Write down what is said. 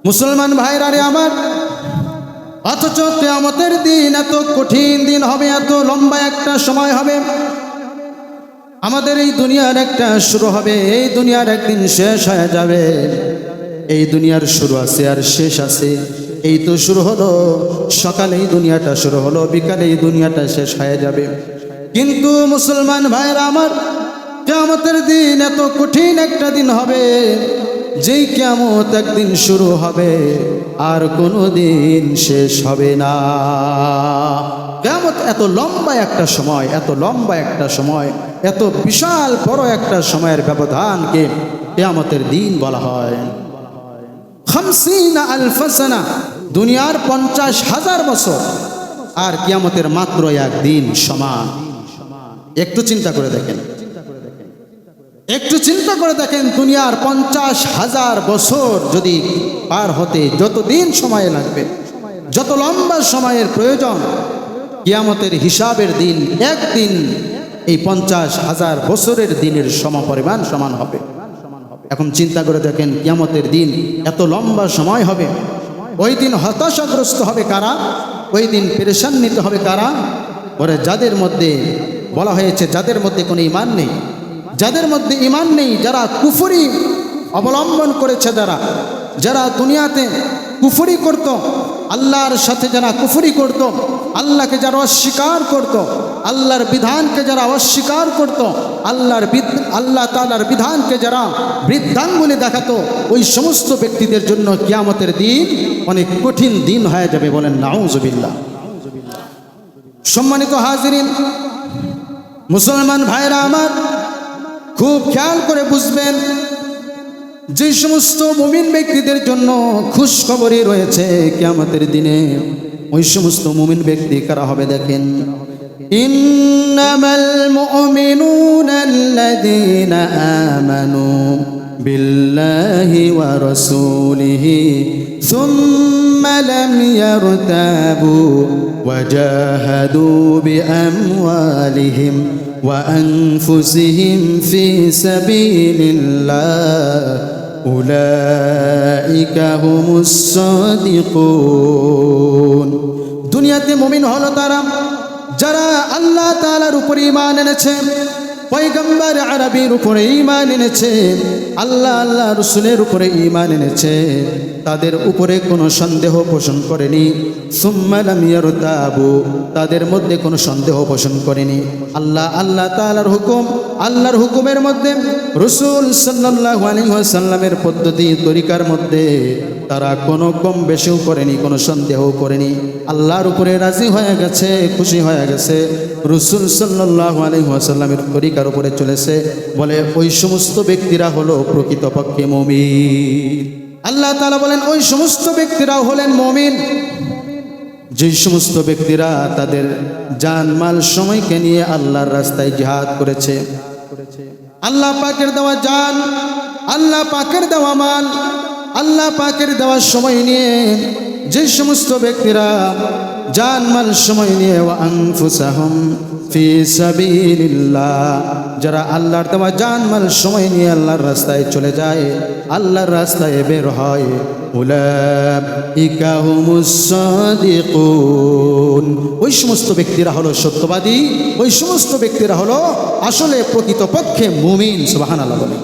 মুসলমান ভাইরা রে আমার, অথচ কিয়ামতের দিন এত কঠিন দিন হবে, এত লম্বা একটা সময় হবে। আমাদের এই দুনিয়ার একটা শুরু হবে, এই দুনিয়ার একদিন শেষ হয়ে যাবে। এই দুনিয়ার শুরু আছে আর শেষ আছে। এই তো শুরু হলো, সকালে এই দুনিয়াটা শুরু হলো, বিকালে এই দুনিয়াটা শেষ হয়ে যাবে। কিন্তু মুসলমান ভাইরা আমার, কিয়ামতের দিন এত কঠিন একটা দিন হবে, যেই কিয়ামত একদিন শুরু হবে আর কোনো দিন শেষ হবে না। কিয়ামত এত লম্বা একটা সময়, এত লম্বা একটা সময়, এত বিশাল বড় একটা সময়ের ব্যবধানকে কিয়ামতের দিন বলা হয়। 50,000 সানা, দুনিয়ার 50,000 বছর আর কিয়ামতের মাত্র একদিন সমান। একটু চিন্তা করে দেখেন, একটু চিন্তা করে দেখেন, দুনিয়ার 50,000 বছর যদি পার হতে যত দিন সময় লাগবে, যত লম্বা সময়ের প্রয়োজন, কিয়ামতের হিসাবের দিন একদিন এই 50,000 বছরের দিনের সমপরিমাণ সমান হবে। এখন চিন্তা করে দেখেন, কিয়ামতের দিন এত লম্বা সময় হবে, ওই দিন হতাশাগ্রস্ত হবে কারা? ওই দিন পেরেশান্বিত হবে কারা? ওরে যাদের মধ্যে বলা হয়েছে, যাদের মধ্যে কোনো ঈমান নেই, যাদের মধ্যে ঈমান নেই, যারা কুফরি অবলম্বন করেছে, যারা দুনিয়াতে কুফরি করত, আল্লাহর সাথে যারা কুফরি করত, আল্লাহকে যারা অস্বীকার করত, আল্লাহর বিধানকে যারা অস্বীকার করত, আল্লাহ তাআলার বিধানকে যারা বৃদ্ধাঙ্গুলি দেখাতো, ওই সমস্ত ব্যক্তিদের জন্য কিয়ামতের দিন অনেক কঠিন দিন হয়ে যাবে। বলেন নাউজুবিল্লাহ। সম্মানিত হাজিরিন, মুসলমান ভাইরা আমার, খুব খেয়াল করে বুঝবেন, যে সমস্ত মুমিন ব্যক্তিদের জন্য খুশখবরি রয়েছে কিয়ামতের দিনে, ওই সমস্ত মুমিন ব্যক্তি কারা হবে দেখেন। ইন্নামাল মুমিনুনা আল্লাযীনা আমানু বিল্লাহি ওয়া রাসূলিহি সুম্মা লাম ইয়ারতাবু ওয়া জাহাদু বিআমওয়ালিহিম ওয়া আনফুসিহিম ফি সাবিলিল্লাহ উলাইকা হুমুস সাদিকুন। দুনিয়াতে মুমিন হলো তারা যারা আল্লাহ তাআলার উপরে ঈমান এনেছে, পয়গম্বর আরবীর উপরে ঈমান এনেছে, আল্লাহ রাসূলের উপরে ঈমান এনেছে, তাদের উপরে কোনো সন্দেহ পোষণ করেনি। সুম্মা লাম ইয়ারতাবু, তাদের মধ্যে কোনো সন্দেহ পোষণ করেনি। আল্লাহ তাআলার হুকুম, আল্লাহর হুকুমের মধ্যে, রাসূল সাল্লাল্লাহু আলাইহি ওয়াসাল্লামের পদ্ধতি তরিকার মধ্যে তারা কোনো কম বেশিও করেনি, কোনো সন্দেহ করেনি। আল্লাহর উপরে রাজি হয়ে গেছে, খুশি হয়ে গেছে, রাসূল সাল্লাল্লাহু আলাইহি ওয়াসাল্লামের তরিকার উপরে চলেছে। বলে ওই সমস্ত ব্যক্তিরা হলো প্রকৃতপক্ষে মুমিন। আল্লাহ তাআলা বলেন ওই সমস্ত ব্যক্তিরা হলেন মুমিন, যে সমস্ত ব্যক্তিরা তাদের জানমাল সময়কে নিয়ে আল্লাহর রাস্তায় জিহাদ করেছে। আল্লাহ পাকের দেওয়া জান, আল্লাহ পাকের দেওয়া মাল, আল্লাহ পাকের দেওয়ার সময় নিয়ে যে সমস্ত ব্যক্তিরা জানমাল সময় নিয়ে ওয়া আনফুসাহুম ফি সাবিলিল্লাহ, যারা আল্লাহর দেওয়া জানমাল সময় নিয়ে আল্লাহর রাস্তায় চলে যায়, আল্লাহর রাস্তায় বের হয়, উলাইকা হুমুস সাদিকুন, ওই সমস্ত ব্যক্তিরা হলো সত্যবাদী, ওই সমস্ত ব্যক্তিরা হলো আসলে প্রকৃতপক্ষে মুমিন। সুবহানাল্লাহ বলেন।